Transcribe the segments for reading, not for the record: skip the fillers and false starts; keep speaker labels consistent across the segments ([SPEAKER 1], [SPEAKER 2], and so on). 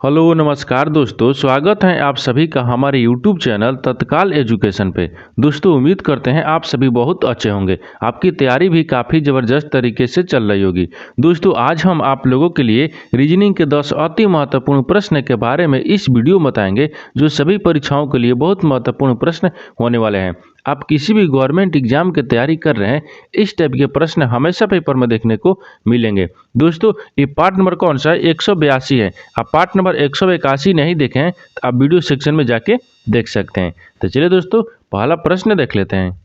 [SPEAKER 1] Hello नमस्कार दोस्तों, स्वागत है आप सभी का हमारे YouTube चैनल तत्काल एजुकेशन पे। दोस्तों उम्मीद करते हैं आप सभी बहुत अच्छे होंगे। आपकी तैयारी भी काफ़ी ज़बरदस्त तरीके से चल रही होगी। दोस्तों आज हम आप लोगों के लिए रीजनिंग के 10 अति महत्वपूर्ण प्रश्न के बारे में इस वीडियो में बताएंगे, जो सभी परीक्षाओं के लिए बहुत महत्वपूर्ण प्रश्न होने वाले हैं। आप किसी भी गवर्नमेंट एग्जाम की तैयारी कर रहे हैं, इस टाइप के प्रश्न हमेशा पेपर में देखने को मिलेंगे। दोस्तों ये पार्ट नंबर कौन सा है? 182 है। आप पार्ट नंबर 181 नहीं देखे हैं तो आप वीडियो सेक्शन में जाके देख सकते हैं। तो चलिए दोस्तों पहला प्रश्न देख लेते हैं।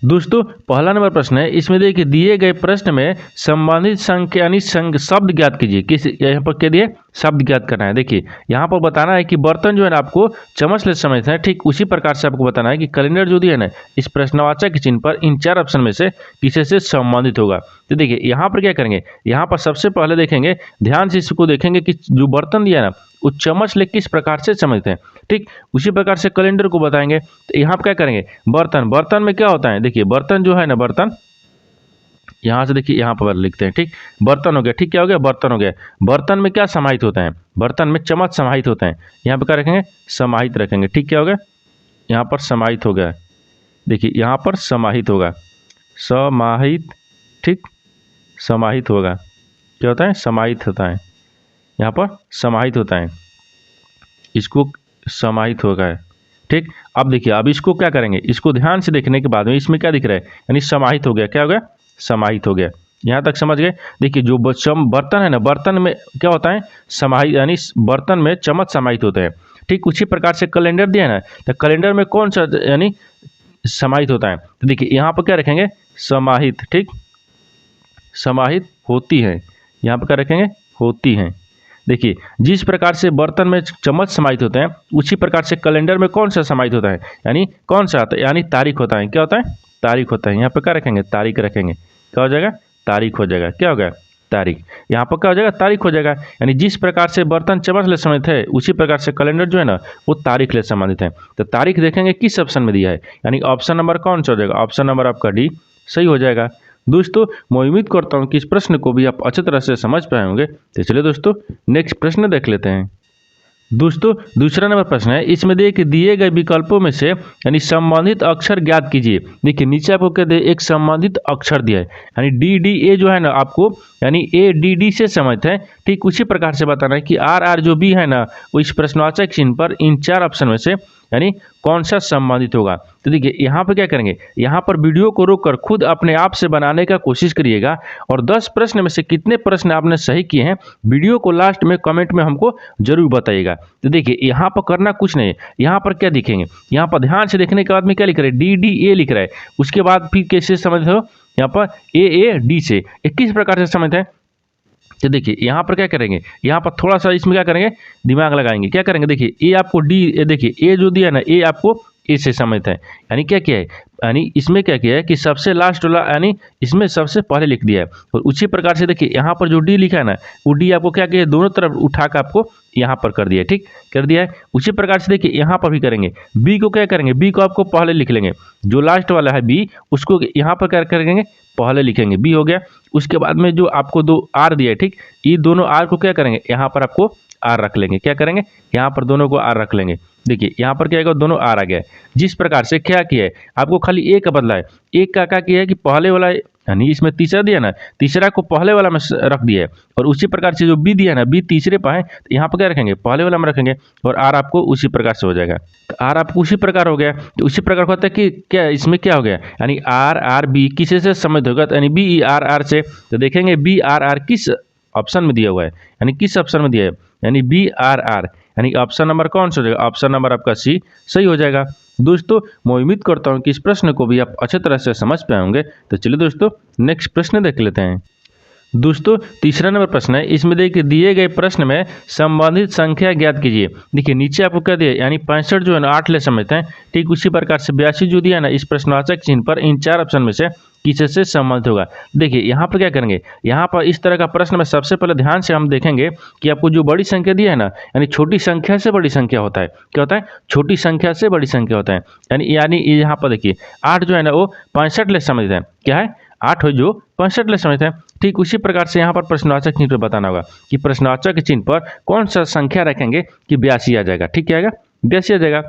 [SPEAKER 1] दोस्तों पहला नंबर प्रश्न है, इसमें देखिए दिए गए प्रश्न में संबंधित संख्या यानी शब्द ज्ञात कीजिए। किस यहाँ पर क्या दिए? शब्द ज्ञात करना है। देखिए यहाँ पर बताना है कि बर्तन जो है ना आपको चम्मच ले समझते हैं, ठीक उसी प्रकार से आपको बताना है कि कैलेंडर जो दिया है ना इस प्रश्नवाचक चिन्ह पर इन 4 ऑप्शन में से किसी से संबंधित होगा। तो देखिए यहाँ पर क्या करेंगे, यहाँ पर सबसे पहले देखेंगे, ध्यान से इसको देखेंगे कि जो बर्तन दिया है ना वो चम्मच ले किस प्रकार से समझते हैं, ठीक उसी प्रकार से कैलेंडर को बताएंगे। तो यहाँ पर क्या करेंगे, बर्तन, बर्तन में क्या होता है, देखिए बर्तन जो है ना, बर्तन यहाँ से देखिए यहाँ पर लिखते हैं, ठीक बर्तन हो गया, ठीक क्या हो गया, बर्तन हो गया। बर्तन में क्या समाहित होता है, बर्तन में चम्मच समाहित होते हैं। यहाँ पर क्या रखेंगे, समाहित रखेंगे, ठीक क्या हो गया, यहाँ पर समाहित हो गया। देखिए यहाँ पर समाहित होगा, समाहित, ठीक समाहित होगा। क्या होता है, समाहित होता है, यहाँ पर समाहित होता है, इसको समाहित होगा है, ठीक। अब देखिए अब इसको क्या करेंगे, इसको ध्यान से देखने के बाद में इसमें क्या दिख रहा है, यानी समाहित हो गया। क्या हो गया, समाहित हो गया। यहाँ तक समझ गए। देखिए जो बर्तन है ना, बर्तन में क्या होता है, समाहित, यानी बर्तन में चम्मच समाहित होते हैं। ठीक उसी प्रकार से कैलेंडर दिया है ना, तो कैलेंडर में कौन सा यानी समाहित होता है। तो देखिए यहाँ पर क्या रखेंगे, समाहित, ठीक समाहित होती है। यहाँ पर क्या रखेंगे, होती हैं। देखिए जिस प्रकार से बर्तन में चम्मच समाहित होते हैं उसी प्रकार से कैलेंडर में कौन सा समाहित होता है, यानी कौन सा आता है, यानी तारीख होता है। क्या होता है, तारीख होता है। यहाँ पर क्या रखेंगे, तारीख रखेंगे। क्या हो जाएगा, तारीख हो जाएगा। क्या हो गया, तारीख। यहाँ पर क्या हो जाएगा, तारीख हो जाएगा। यानी जिस प्रकार से बर्तन चम्मच ले संबंधित है उसी प्रकार से कैलेंडर जो है ना वो तारीख ले संबंधित है। तो तारीख देखेंगे किस ऑप्शन में दिया है, यानी ऑप्शन नंबर कौन सा हो जाएगा, ऑप्शन नंबर आपका डी सही हो जाएगा। दोस्तों मैं उम्मीद करता हूँ कि इस प्रश्न को भी आप अच्छी तरह से समझ पाए होंगे। तो चलिए दोस्तों नेक्स्ट प्रश्न देख लेते हैं। दोस्तों दूसरा नंबर प्रश्न है, इसमें देखिए दिए गए विकल्पों में से यानी संबंधित अक्षर ज्ञात कीजिए। देखिए नीचे आपको क्या दिया, एक संबंधित अक्षर दिया है, यानी डी डी ए जो है ना आपको, यानी ए डी डी से समझते हैं। ठीक उसी प्रकार से बताना है कि आर आर जो बी है ना वो इस प्रश्नवाचक चिन्ह पर इन 4 ऑप्शन में से यानी कौन सा संबंधित होगा। तो देखिए यहाँ पर क्या करेंगे, यहाँ पर वीडियो को रोककर खुद अपने आप से बनाने का कोशिश करिएगा और 10 प्रश्न में से कितने प्रश्न आपने सही किए हैं वीडियो को लास्ट में कमेंट में हमको जरूर बताइएगा। तो देखिए यहाँ पर करना कुछ नहीं है, यहाँ पर क्या दिखेंगे, यहाँ पर ध्यान से देखने के बाद में क्या लिख रहा है, डी डी ए लिख रहा है। उसके बाद फिर कैसे समझते हो, यहाँ पर ए डी से किस प्रकार से समझते हैं। तो देखिए यहाँ पर क्या करेंगे, यहाँ पर थोड़ा सा इसमें क्या करेंगे, दिमाग लगाएंगे। क्या करेंगे, देखिए ए आपको डी, देखिए ए जो दिया है ना ए आपको ए से समझता है, यानी क्या किया है, यानी इसमें क्या किया है कि सबसे लास्ट वाला यानी इसमें सबसे पहले लिख दिया है। और उसी प्रकार से देखिए यहाँ पर जो डी लिखा है ना वो डी आपको क्या किया है, दोनों तरफ उठा कर आपको यहाँ पर कर दिया है, ठीक कर दिया है। उसी प्रकार से देखिए यहाँ पर भी करेंगे, बी को क्या करेंगे, बी को आपको पहले लिख लेंगे, जो लास्ट वाला है बी उसको यहाँ पर क्या करेंगे, पहले लिखेंगे, बी हो गया। उसके बाद में जो आपको 2 आर दिया है, ठीक ये दोनों आर को क्या करेंगे, यहाँ पर आपको आर रख लेंगे। क्या करेंगे, यहाँ पर दोनों को आर रख लेंगे। देखिए यहाँ पर क्या आएगा, दोनों आर आ गया है। जिस प्रकार से क्या किया है, आपको खाली एक का बदला है, एक का क्या किया है कि पहले वाला यानी इसमें तीसरा दिया ना, तीसरा को पहले वाला में रख दिया है। और उसी प्रकार से जो बी दिया ना, बी तीसरे पर है तो यहाँ पर क्या रखेंगे, पहले वाला में रखेंगे और आर आपको उसी प्रकार से हो जाएगा। तो आर आपको उसी प्रकार हो गया। तो उसी प्रकार होता है कि क्या इसमें क्या हो गया, यानी आर आर बी किसी से समझ होगा, यानी बी ई आर आर से। तो देखेंगे बी आर आर किस ऑप्शन में दिया हुआ है, यानी किस ऑप्शन में दिया है, यानी बी आर आर, यानी ऑप्शन नंबर कौन सा हो जाएगा, ऑप्शन नंबर आपका सी सही हो जाएगा। दोस्तों मैं उम्मीद करता हूं कि इस प्रश्न को भी आप अच्छे तरह से समझ पाए होंगे। तो चलिए दोस्तों नेक्स्ट प्रश्न देख लेते हैं। दोस्तों तीसरा नंबर प्रश्न है, इसमें देखिए दिए गए प्रश्न में संबंधित संख्या ज्ञात कीजिए। देखिए नीचे आपको क्या दिया, यानी 65 जो है ना 8 ले समझते हैं। ठीक उसी प्रकार से 82 जो दिया ना इस प्रश्नवाचक चिन्ह पर इन 4 ऑप्शन में से किसी से संबंधित होगा। देखिए यहाँ पर क्या करेंगे, यहाँ पर इस तरह का प्रश्न में सबसे पहले ध्यान से हम देखेंगे कि आपको जो बड़ी संख्या दी है ना, यानी छोटी संख्या से बड़ी संख्या होता है। क्या होता है, छोटी संख्या से बड़ी संख्या होता है। यानी यहाँ पर देखिए 8 जो है ना वो 65 ले समझते हैं। क्या है, 8 हो जो 65 ले समझते हैं। ठीक उसी प्रकार से यहाँ पर प्रश्नवाचक चिन्ह पर बताना होगा कि प्रश्नवाचक चिन्ह पर कौन सा संख्या रखेंगे कि 82 आ जाएगा। ठीक क्या आएगा? 82 आ जाएगा।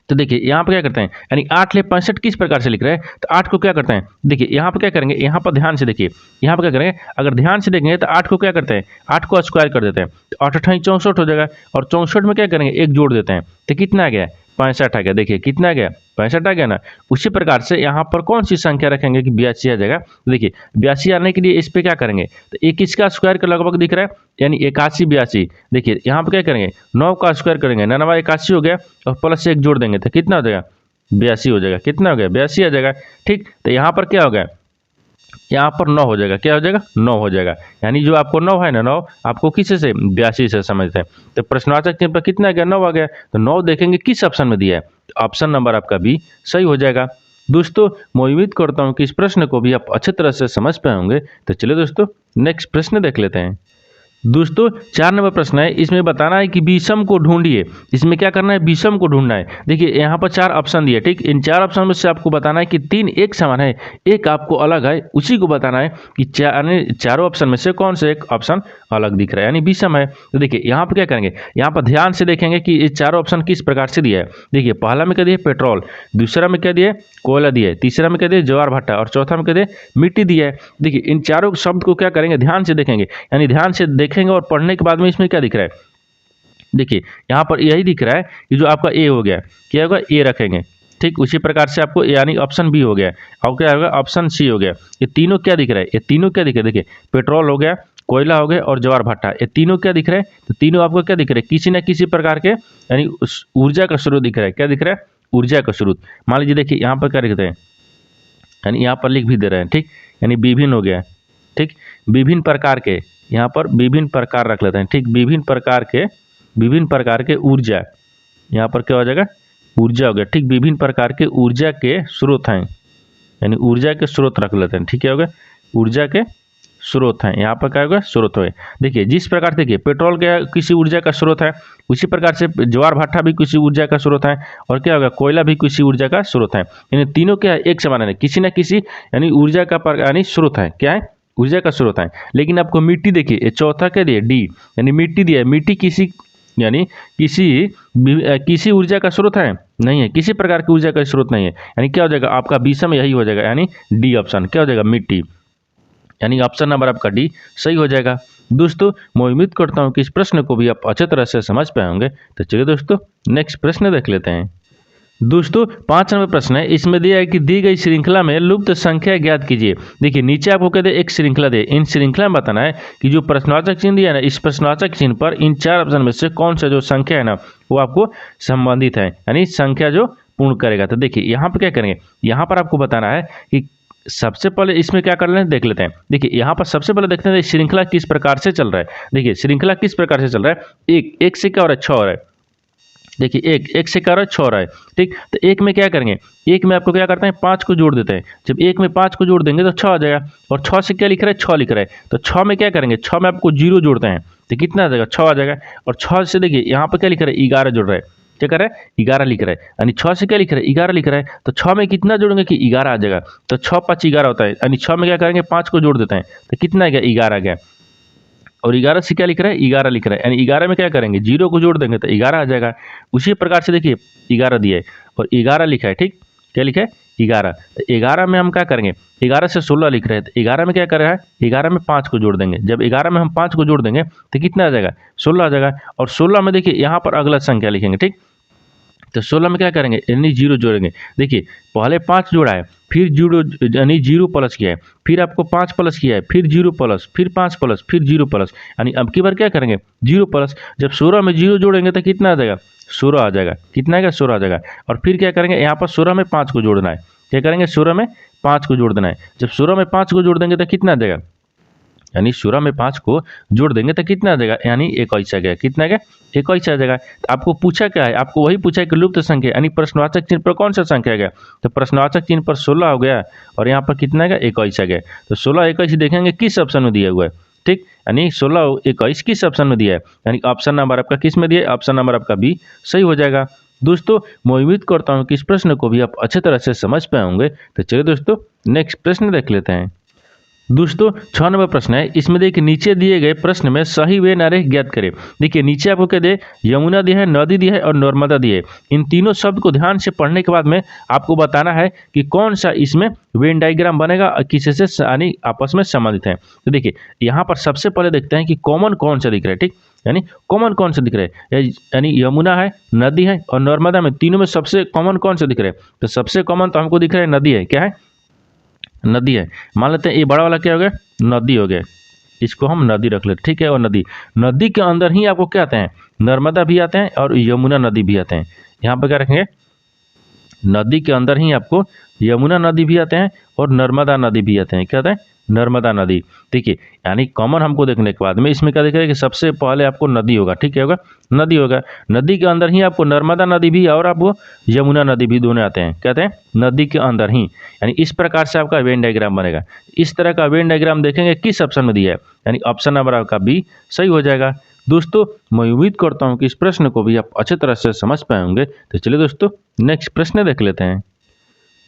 [SPEAKER 1] तो देखिए यहाँ पर क्या करते हैं, यानी 8 ले 65 किस प्रकार से लिख रहे हैं, तो 8 को क्या करते हैं, देखिए यहाँ पर क्या करेंगे, यहाँ पर ध्यान से देखिए, यहाँ पर क्या करेंगे, अगर ध्यान से देखेंगे तो 8 को क्या करते हैं, 8 को स्क्वायर कर देते हैं, तो 8 अठाई 64 हो जाएगा, और 64 में क्या करेंगे, एक जोड़ देते हैं, तो कितना आ गया, 65 आ गया। देखिए कितना आ गया, 65 आ गया ना। उसी प्रकार से यहाँ पर कौन सी संख्या रखेंगे कि 82 आ जाएगा। तो देखिए 82 आने के लिए इस पे क्या करेंगे, तो एक इसका स्क्वायर के लगभग दिख रहा है, यानी 81 82। देखिए यहाँ पर क्या करेंगे, 9 का स्क्वायर करेंगे, 9 81 हो गया, और प्लस से एक जोड़ देंगे तो कितना हो जाएगा, 82 हो जाएगा। कितना हो गया, 82 आ जाएगा। ठीक, तो यहाँ पर क्या हो गया, यहाँ पर 9 हो जाएगा, क्या हो जाएगा, 9 हो जाएगा। यानी जो आपको 9 है ना, 9 आपको किससे से 82 से समझते हैं। तो प्रश्नवाचक चिन्ह पर कितना आ गया, 9 आ गया। तो 9 देखेंगे किस ऑप्शन में दिया है, तो ऑप्शन नंबर आपका बी सही हो जाएगा। दोस्तों मैं उम्मीद करता हूँ कि इस प्रश्न को भी आप अच्छे तरह से समझ पाए होंगे। तो चलिए दोस्तों नेक्स्ट प्रश्न देख लेते हैं। दोस्तों 4 नंबर प्रश्न है, इसमें बताना है कि विषम को ढूंढिए। इसमें क्या करना है, विषम को ढूंढना है। देखिए यहाँ पर 4 ऑप्शन दिए, ठीक, इन 4 ऑप्शन में से आपको बताना है कि 3 एक समान है, एक आपको अलग है, उसी को बताना है कि चारों ऑप्शन में से कौन सा एक ऑप्शन अलग दिख रहा है, यानी विषम है। तो देखिए यहाँ पर क्या करेंगे, यहाँ पर ध्यान से देखेंगे कि ये चारों ऑप्शन किस प्रकार से दिया है। देखिए पहला में क्या दिया, पेट्रोल, दूसरा में क्या दिया, कोयला दिया है, तीसरा में क्या दिया, ज्वार भाटा, और चौथा में क्या दिया, मिट्टी दिया है। देखिए इन चारों शब्द को क्या करेंगे, ध्यान से देखेंगे, यानी ध्यान से देखेंगे और पढ़ने के बाद में इसमें क्या दिख रहा है, देखिए यहाँ पर यही दिख रहा है कि जो आपका ए हो गया, क्या होगा, ए रखेंगे। ठीक उसी प्रकार से आपको यानी ऑप्शन बी हो गया, और क्या होगा, ऑप्शन सी हो गया। ये तीनों क्या दिख रहा है, ये तीनों क्या दिख रहा है, देखिए पेट्रोल हो गया, कोयला हो गया और ज्वार भाटा, ये तीनों क्या दिख रहे हैं, तो तीनों आपको क्या दिख रहे हैं, किसी न किसी प्रकार के यानी उस ऊर्जा का स्रोत दिख रहा है। क्या दिख रहा है, ऊर्जा का स्रोत। मान लीजिए देखिए यहाँ पर क्या लिखते हैं, यानी यहाँ पर लिख भी दे रहे हैं, ठीक, यानी विभिन्न हो गया, ठीक, विभिन्न प्रकार के, यहाँ पर विभिन्न प्रकार रख लेते हैं, ठीक, विभिन्न प्रकार के ऊर्जा, यहाँ पर क्या हो जाएगा, ऊर्जा हो गया, ठीक, विभिन्न प्रकार के ऊर्जा के स्रोत हैं, यानी ऊर्जा के स्रोत रख लेते हैं, ठीक है, हो गया, ऊर्जा के स्रोत हैं, यहाँ पर क्या होगा, स्रोत हो गए। देखिए जिस प्रकार से देखिए पेट्रोल क्या किसी ऊर्जा का स्रोत है, उसी प्रकार से ज्वार भाटा भी किसी ऊर्जा का स्रोत है, और क्या होगा, कोयला भी किसी ऊर्जा का स्रोत है। यानी तीनों क्या है, एक समान है, किसी न किसी यानी ऊर्जा का यानी स्रोत है, क्या है, ऊर्जा का स्रोत है। लेकिन आपको मिट्टी देखिए, ये चौथा क्या दिया, डी, यानी मिट्टी दिया है, मिट्टी किसी यानी किसी ऊर्जा का स्रोत है, नहीं है, किसी प्रकार की ऊर्जा का स्रोत नहीं है। यानी क्या हो जाएगा, आपका विषम यही हो जाएगा, यानी डी ऑप्शन क्या हो जाएगा, मिट्टी, यानी ऑप्शन नंबर आपका डी सही हो जाएगा। दोस्तों मैं उम्मीद करता हूं कि इस प्रश्न को भी आप अच्छे तरह से समझ पाए होंगे। तो चलिए दोस्तों नेक्स्ट प्रश्न देख लेते हैं। दोस्तों 5 नंबर प्रश्न है, इसमें दिया है कि दी गई श्रृंखला में लुप्त संख्या ज्ञात कीजिए। देखिए नीचे आपको कहते हैं एक श्रृंखला दे, इन श्रृंखला में बताना है कि जो प्रश्नवाचक चिन्ह दिया है ना, इस प्रश्नवाचक चिन्ह पर इन 4 ऑप्शन में से कौन सा जो संख्या है ना वो आपको संबंधित है, यानी संख्या जो पूर्ण करेगा। तो देखिए यहाँ पर क्या करेंगे, यहाँ पर आपको बताना है कि सबसे पहले इसमें क्या कर रहे हैं, देख लेते हैं। देखिए यहाँ पर सबसे पहले देखते हैं श्रृंखला किस प्रकार से चल रहा है। देखिए श्रृंखला किस प्रकार से चल रहा है, एक से क्या हो रहा है, 6 हो रहा है। देखिए एक से क्या हो रहा है, 6 हो रहा है, ठीक। तो एक में क्या करेंगे, एक में आपको क्या करते हैं, 5 को जोड़ देते हैं। जब एक में 5 को जोड़ देंगे तो 6 आ जाएगा, और 6 से क्या लिख रहा है, 6 लिख रहा है, तो 6 में क्या करेंगे, 6 में आपको 0 जोड़ते हैं तो कितना आ जाएगा, 6 आ जाएगा। और 6 से देखिए यहाँ पर क्या लिख रहा है, 11 जोड़ रहा है, क्या कर रहा है, 11 लिख रहा है, यानी 6 से क्या लिख रहा है, 11 लिख रहा है। तो 6 में कितना जोड़ेंगे कि 11 आ जाएगा, तो 6 5 11 होता है, यानी 6 में क्या करेंगे, 5 को जोड़ देते हैं तो कितना आ गया, 11 आ गया। और 11 से क्या लिख रहा है, 11 लिख रहा है, यानी 11 में क्या करेंगे, 0 को जोड़ देंगे तो 11 आ जाएगा। उसी प्रकार से देखिए 11 दिया है और 11 लिखा है, ठीक, क्या लिखा है, 11। तो 11 में हम क्या करेंगे, 11 से 16 लिख रहे हैं, तो 11 में क्या कर रहा है, 11 में 5 को जोड़ देंगे। जब 11 में हम 5 को जोड़ देंगे तो कितना आ जाएगा, 16 आ जाएगा। और 16 में देखिए यहाँ पर अगला संख्या लिखेंगे, ठीक, तो 16 में क्या करेंगे, यानी 0 जोड़ेंगे। देखिए पहले 5 जोड़ा है, फिर 0 यानी 0 प्लस किया है, फिर आपको 5 प्लस किया है, फिर 0 प्लस, फिर 5 प्लस, फिर 0 प्लस, यानी अब की बार क्या करेंगे, 0 प्लस। जब 16 में 0 जोड़ेंगे तो कितना आ जाएगा, 16 आ जाएगा, कितना आएगा, 16 आ जाएगा। और फिर क्या करेंगे, यहाँ पर 16 में 5 को जोड़ना है, क्या करेंगे, 16 में 5 को जोड़ देना है। जब 16 में 5 को जोड़ देंगे तो कितना आ जाएगा, यानी 16 में 5 को जोड़ देंगे तो कितना आ जाएगा, यानी 21 आ गया, कितना आ गया, 21 आ जाएगा। तो आपको पूछा क्या है, आपको वही पूछा है कि लुप्त संख्या, यानी प्रश्नवाचक चिन्ह पर कौन सा संख्या आ गया, तो प्रश्नवाचक चिन्ह पर 16 हो गया और यहाँ पर कितना आ गया, 21 आ गया। तो 16 21 देखेंगे किस ऑप्शन में दिया हुआ है, ठीक, यानी 16 21 किस ऑप्शन में दिया है, यानी ऑप्शन नंबर आपका किस में दिया है, ऑप्शन नंबर आपका बी सही हो जाएगा। दोस्तों मैं उम्मीद करता हूँ कि इस प्रश्न को भी आप अच्छे तरह से समझ पाए होंगे। तो चलिए दोस्तों नेक्स्ट प्रश्न देख लेते हैं। दोस्तों 6 नंबर प्रश्न है। इसमें देखिए नीचे दिए गए प्रश्न में सही वे नारे ज्ञात करें। देखिए नीचे आपको क्या दे, यमुना दी है, नदी दी है और नर्मदा दी है। इन तीनों शब्द को ध्यान से पढ़ने के बाद में आपको बताना है कि कौन सा इसमें वेन डायग्राम बनेगा और किसी से यानी आपस में संबंधित है। तो देखिए यहाँ पर सबसे पहले देखते हैं कि कॉमन कौन सा दिख रहा है। ठीक, यानी कॉमन कौन सा दिख रहा है, यानी यमुना है, नदी है और नर्मदा में तीनों में सबसे कॉमन कौन सा दिख रहा है। तो सबसे कॉमन तो हमको दिख रहा है नदी है। क्या है, नदी है। मान लेते हैं ये बड़ा वाला क्या हो गया, नदी हो गया, इसको हम नदी रख लेते। ठीक है, और नदी, नदी के अंदर ही आपको क्या आते हैं, नर्मदा भी आते हैं और यमुना नदी भी आते हैं। यहाँ पर क्या रखेंगे, नदी के अंदर ही आपको यमुना नदी भी आते हैं और नर्मदा नदी भी आते हैं। क्या आते हैं, नर्मदा नदी। ठीक है, यानी कॉमन हमको देखने के बाद में इसमें क्या दिख रहा है कि सबसे पहले आपको नदी होगा। ठीक है, होगा नदी होगा, नदी के अंदर ही आपको नर्मदा नदी भी और आपको यमुना नदी भी दोनों आते हैं। कहते हैं नदी के अंदर ही, यानी इस प्रकार से आपका वेन डायग्राम बनेगा। इस तरह का वेन डायग्राम देखेंगे किस ऑप्शन में दिया है, यानी ऑप्शन नंबर आपका बी सही हो जाएगा। दोस्तों मैं उम्मीद करता हूँ कि इस प्रश्न को भी आप अच्छे तरह से समझ पाए होंगे। तो चलिए दोस्तों नेक्स्ट प्रश्न देख लेते हैं।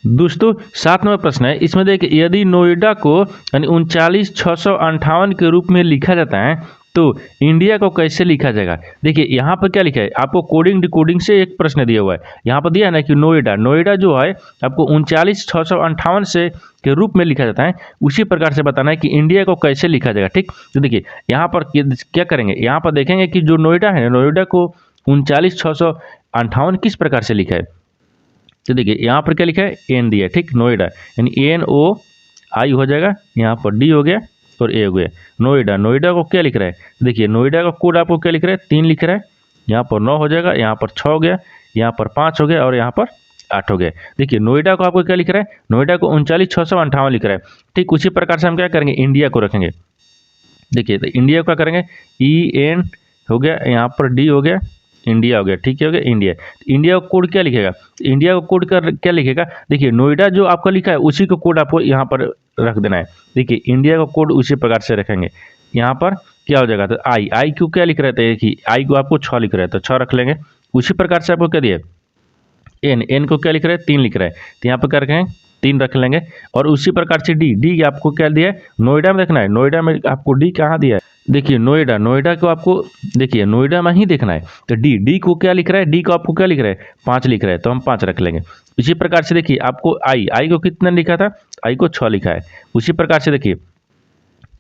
[SPEAKER 1] दोस्तों 7 नंबर प्रश्न है। इसमें देखिए यदि नोएडा को यानी 39,658 के रूप में लिखा जाता है तो इंडिया को कैसे लिखा जाएगा। देखिए यहाँ पर क्या लिखा है, आपको कोडिंग डिकोडिंग से एक प्रश्न दिया हुआ है। यहाँ पर दिया है ना कि नोएडा जो है आपको 39,658 से के रूप में लिखा जाता है, उसी प्रकार से बताना है कि इंडिया को कैसे लिखा जाएगा। ठीक, तो देखिए यहाँ पर क्या करेंगे, यहाँ पर देखेंगे कि जो नोएडा है, नोएडा को 39,658 किस प्रकार से लिखा है। तो देखिए यहाँ पर क्या लिखा है, एन दिया है। ठीक, नोएडा यानी NOI हो जाएगा, यहाँ पर डी हो गया और ए हो गया। नोएडा को क्या लिख रहा है, देखिए नोएडा का कोड आपको क्या लिख रहा है, 3 लिख रहा है, यहाँ पर 9 हो जाएगा, यहाँ पर 6 हो गया, यहाँ पर 5 हो गया और यहाँ पर 8 हो गया। देखिए नोएडा को आपको क्या लिख रहा है, नोएडा को 39,658 लिख रहा है। ठीक, उसी प्रकार से हम क्या करेंगे, इंडिया को रखेंगे। देखिए तो इंडिया का करेंगे EN हो गया, यहाँ पर डी हो गया, इंडिया हो गया। ठीक है, हो गया इंडिया। इंडिया का कोड क्या लिखेगा, इंडिया का कोड क्या लिखेगा, देखिए नोएडा जो आपका लिखा है उसी का कोड आपको यहाँ पर रख देना है। देखिए इंडिया का कोड उसी प्रकार से रखेंगे। यहाँ पर क्या हो जाएगा, तो आई क्यों क्या लिख रहे थे कि आई को आपको 6 लिख रहे हैं तो 6 रख लेंगे। उसी प्रकार से आपको क्या दिया, एन को क्या लिख रहे हैं, 3 लिख रहे हैं तो यहाँ पर क्या रखेंगे, 3 रख लेंगे। और उसी प्रकार से डी आपको क्या दिया है, नोएडा में देखना है, नोएडा में आपको डी कहाँ दिया है, देखिए नोएडा को आपको देखिए नोएडा में ही देखना है। तो डी को क्या लिख रहा है, डी को आपको क्या लिख रहा है, 5 लिख रहा है तो हम 5 रख लेंगे। इसी प्रकार से देखिए आपको आई को कितना लिखा था, आई को 6 लिखा है। उसी प्रकार से देखिए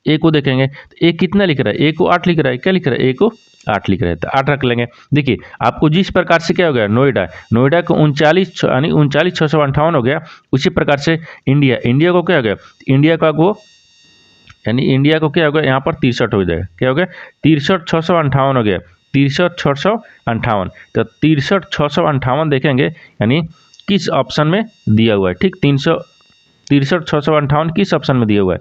[SPEAKER 1] ए को देखेंगे तो ए कितना लिख रहा है, ए को 8 लिख रहा है, क्या लिख रहा है, ए को 8 लिख रहा है तो 8 रख लेंगे। देखिए आपको जिस प्रकार से क्या हो गया, नोएडा को 39,658 हो गया। उसी प्रकार से इंडिया को क्या हो गया, इंडिया का वो यानी इंडिया को क्या हो गया, यहाँ पर 63 हो जाएगा। क्या हो गया, 63,658 हो गया, 63,658। तो 63,658 देखेंगे यानी किस ऑप्शन में दिया हुआ है। ठीक, 63,658 किस ऑप्शन में दिया हुआ है,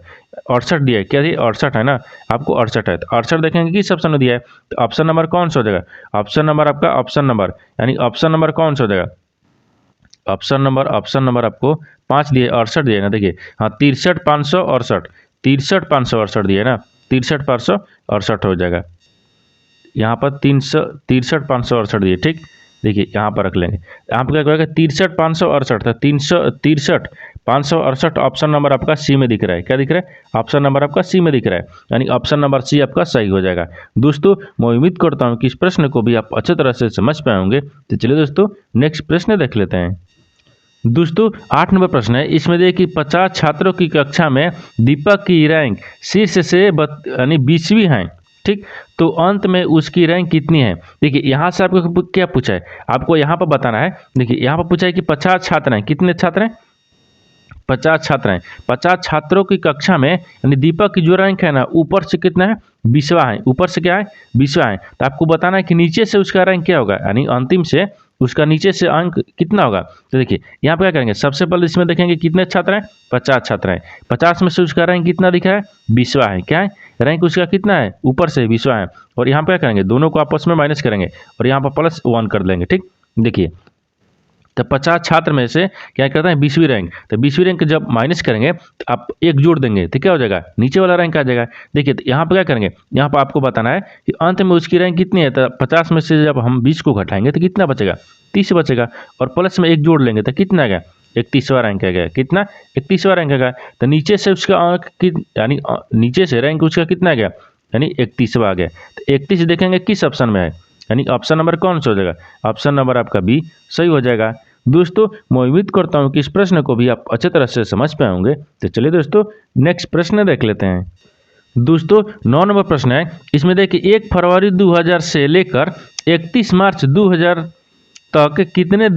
[SPEAKER 1] 68 दिया है। क्या दिया, 68 है ना, आपको 68 है तो 68 देखेंगे किस ऑप्शन में दिया है। तो ऑप्शन नंबर कौन सा हो जाएगा, ऑप्शन नंबर आपका ऑप्शन नंबर यानी ऑप्शन नंबर कौन सा हो जाएगा, ऑप्शन नंबर आपको 5 दिए, 68 दिए ना। देखिए हाँ 63,568, 63,568 दिए ना, 63,568 हो जाएगा। यहाँ पर 63,568 दिए। ठीक, देखिए यहाँ पर रख लेंगे, यहाँ पर क्या करेगा 63,568 था, 63,568 ऑप्शन नंबर आपका सी में दिख रहा है। क्या दिख रहा है, ऑप्शन नंबर आपका सी में दिख रहा है, यानी ऑप्शन नंबर सी आपका सही हो जाएगा। दोस्तों मैं उम्मीद करता हूँ कि इस प्रश्न को भी आप अच्छे तरह से समझ पाए होंगे। तो चलिए दोस्तों नेक्स्ट प्रश्न देख लेते हैं। दोस्तों 8 नंबर प्रश्न है। इसमें देखिए 50 छात्रों की कक्षा में दीपक की रैंक शीर्ष से यानी 20वीं है। ठीक, तो अंत में उसकी रैंक कितनी है। देखिए यहाँ से आपको क्या पूछा है, आपको यहाँ पर बताना है। देखिए यहाँ पर पूछा है कि 50 छात्र हैं, कितने छात्र हैं, 50 छात्र हैं। 50 छात्रों की कक्षा में यानी दीपक की जो रैंक है ना, ऊपर से कितना है, 20वां है। ऊपर से क्या है, 20वां है। तो आपको बताना है कि नीचे से उसका रैंक क्या होगा, यानी अंतिम से उसका नीचे से अंक कितना होगा। तो देखिए यहाँ पे क्या करेंगे, सबसे पहले इसमें देखेंगे कितने छात्र हैं, 50 छात्र हैं। 50 में से उसका रैंक कितना दिखा है, 20वां है। क्या है, रैंक उसका कितना है, ऊपर से 20वां है। और यहाँ पे क्या करेंगे, दोनों को आपस में माइनस करेंगे और यहाँ पर +1 कर देंगे। ठीक, देखिए तो 50 छात्र में से क्या करते हैं, 20वीं रैंक। तो 20वीं रैंक जब माइनस करेंगे तो आप 1 जोड़ देंगे तो क्या हो जाएगा, नीचे वाला रैंक आ जाएगा। देखिए तो यहाँ पर क्या करेंगे, यहाँ पर आपको बताना है कि अंत में उसकी रैंक कितनी है। तो 50 में से जब हम 20 को घटाएंगे तो कितना बचेगा, 30 बचेगा और प्लस में 1 जोड़ लेंगे तो कितना आ गया, 31वां रैंक आ गया। कितना, 31वां रैंक आ गया। तो नीचे से उसका अंक यानी नीचे से रैंक उसका कितना आ गया, यानी 31वां आ गया। तो 31 देखेंगे किस ऑप्शन में है, यानी ऑप्शन नंबर कौन सा हो जाएगा, ऑप्शन नंबर आपका बी सही हो जाएगा। दोस्तों मैं उम्मीद करता हूँ कि इस प्रश्न को भी आप अच्छे तरह से समझ पाए होंगे। तो चलिए दोस्तों नेक्स्ट प्रश्न देख लेते हैं। दोस्तों 9 नंबर प्रश्न है, इसमें देखिए 1 फरवरी 2000 से लेकर 31 मार्च 2000 तक कितने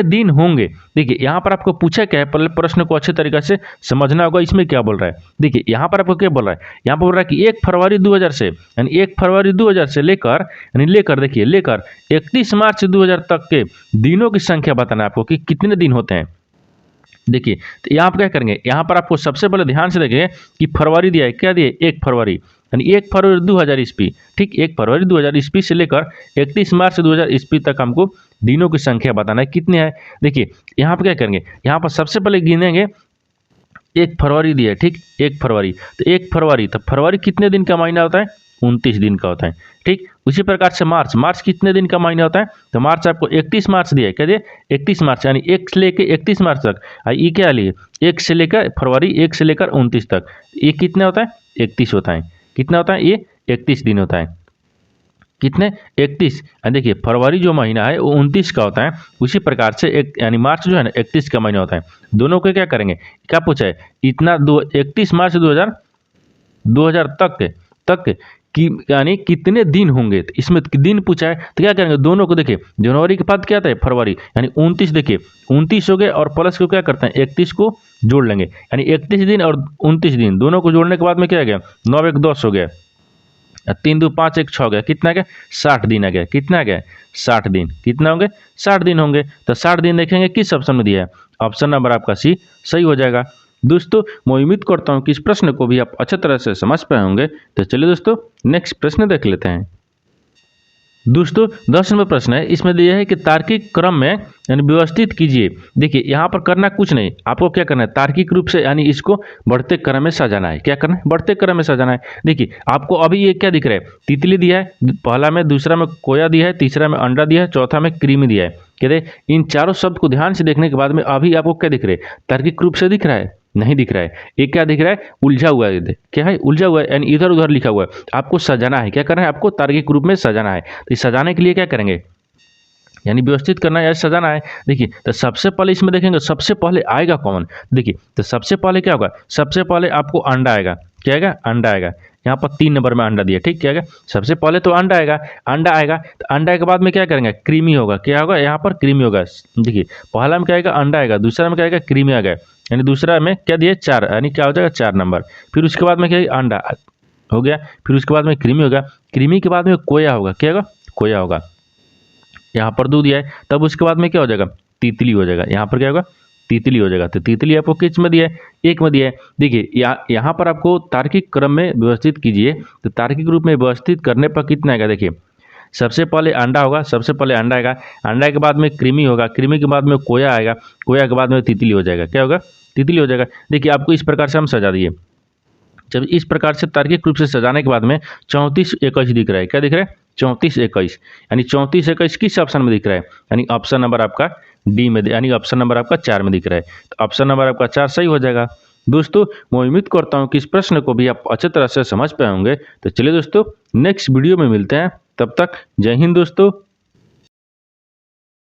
[SPEAKER 1] दिन होंगे। देखिए यहाँ पर आपको पूछा क्या है, पहले प्रश्न को अच्छे तरीके से समझना होगा। इसमें क्या बोल रहा है, देखिए यहाँ पर आपको क्या बोल रहा है, यहाँ पर बोल रहा है कि 1 फरवरी 2000 से, यानी 1 फरवरी 2000 से लेकर, यानी लेकर 31 मार्च 2000 तक के दिनों की संख्या बताना है आपको कि कितने दिन होते हैं। देखिए तो यहाँ पर क्या करेंगे, यहाँ पर आपको सबसे पहले ध्यान से देखिए कि फरवरी दिया है, क्या दिया है, 1 फरवरी, यानी 1 फरवरी 2000 ईस्वी, ठीक, 1 फरवरी 2000 ईस्वी से लेकर 31 मार्च 2000 ईस्वी तक हमको दिनों की संख्या बताना है कितने हैं। देखिए यहाँ पर क्या करेंगे, यहाँ पर सबसे पहले गिनेंगे 1 फरवरी दिया है, ठीक, 1 फरवरी, तो 1 फरवरी, तो फरवरी कितने दिन का महीना होता है, 29 दिन का होता है, ठीक। उसी प्रकार से मार्च कितने दिन का महीना होता है, तो मार्च आपको 31 मार्च दिया है, क्या दिया, 31 मार्च, यानी 1 से लेकर 31 मार्च तक। ये क्या लिए, 1 से लेकर फरवरी 1 से लेकर 29 तक, ये कितना होता है, 31 होता है। कितना होता है, ये 31 दिन होता है। कितने, 31। देखिए फरवरी जो महीना है वो 29 का होता है, उसी प्रकार से एक यानी मार्च जो है ना 31 का महीना होता है। दोनों को क्या करेंगे, क्या पूछा है, इतना 31 मार्च 2000 तक कि यानी कितने दिन होंगे। तो इसमें दिन पूछा है तो क्या करेंगे, दोनों को देखिए जनवरी के बाद क्या आता है, फरवरी, यानी 29, देखिए 29 हो गए और प्लस को क्या करते हैं 31 को जोड़ लेंगे, यानी 31 दिन और 29 दिन दोनों को जोड़ने के बाद में क्या आ गया, 9 1 10 हो गया, 3 2 5 1 6 हो गया, कितना आ गया, 60 दिन आ गया। कितना आ गया, 60 दिन। कितना होंगे, 60 दिन होंगे। तो 60 दिन देखेंगे किस ऑप्शन में दिया है, ऑप्शन नंबर आपका सी सही हो जाएगा। दोस्तों मैं उम्मीद करता हूँ कि इस प्रश्न को भी आप अच्छे तरह से समझ पाए होंगे। तो चलिए दोस्तों नेक्स्ट प्रश्न देख लेते हैं। दोस्तों 10 नंबर प्रश्न है, इसमें दिया है कि तार्किक क्रम में यानी व्यवस्थित कीजिए। देखिए यहाँ पर करना कुछ नहीं, आपको क्या करना है, तार्किक रूप से यानी इसको बढ़ते क्रम में सजाना है। क्या करना है, बढ़ते क्रम में सजाना है। देखिए आपको अभी ये क्या दिख रहा है, तितली दिया है, पहला में, दूसरा में कोया दिया है, तीसरा में अंडा दिया है, चौथा में क्रीमी दिया है। कहते इन चारों शब्द को ध्यान से देखने के बाद में अभी आपको क्या दिख रहा है, तार्किक रूप से दिख रहा है, नहीं दिख रहा है। ये क्या दिख रहा है, उलझा हुआ है। क्या है, उलझा हुआ है, यानी इधर उधर लिखा हुआ है। आपको सजाना है, क्या करना है, आपको तार्किक रूप में सजाना है। तो इस सजाने के लिए क्या करेंगे, यानी व्यवस्थित करना है या सजाना है। देखिए तो सबसे पहले इसमें देखेंगे सबसे पहले आएगा कौन। देखिए तो सबसे पहले क्या होगा, सबसे पहले आपको अंडा आएगा। क्या आएगा, अंडा आएगा। यहाँ पर 3 नंबर में अंडा दिया, ठीक, क्या आएगा, सबसे पहले तो अंडा आएगा। अंडा आएगा तो अंडा के बाद में क्या करेंगे, क्रीमी होगा। क्या होगा, यहाँ पर क्रीमी होगा। देखिए पहला में क्या आएगा, अंडा आएगा, दूसरा में क्या आएगा, क्रीमी आ गया, यानी दूसरा में क्या दिया, 4, यानी क्या हो जाएगा 4 नंबर। फिर उसके बाद में क्या, अंडा हो गया, फिर उसके बाद में क्रीमी होगा, क्रीमी के बाद में कोया होगा। क्या होगा, कोया होगा। यहाँ पर दूध दिया है, तब उसके बाद में क्या हो जाएगा, तितली हो जाएगा। यहाँ पर क्या होगा, तितली हो जाएगा। तो तितली आपको किस में दिया है, 1 में दिया है। देखिए यहाँ पर आपको तार्किक क्रम में व्यवस्थित कीजिए। तो तार्किक रूप में व्यवस्थित करने पर कितना आएगा, देखिए सबसे पहले अंडा होगा, सबसे पहले अंडा आएगा, अंडा के बाद में क्रीमी होगा, क्रीमी के बाद में कोया आएगा, कोया के बाद में तितली हो जाएगा। क्या होगा, तितली हो जाएगा। देखिए आपको इस प्रकार से हम सजा दिए। जब इस प्रकार से तार्किक रूप से सजाने के बाद में 34 21 दिख रहा है। क्या दिख रहा है, 34 21, यानी 34 21 किस ऑप्शन में दिख रहा है, यानी ऑप्शन नंबर आपका डी में, यानी ऑप्शन नंबर आपका 4 में दिख रहा है। तो ऑप्शन नंबर आपका 4 सही हो जाएगा। दोस्तों मैं उम्मीद करता हूँ कि इस प्रश्न को भी आप अच्छे तरह से समझ पाए होंगे। तो चलिए दोस्तों नेक्स्ट वीडियो में मिलते हैं, तब तक जय हिंद दोस्तों।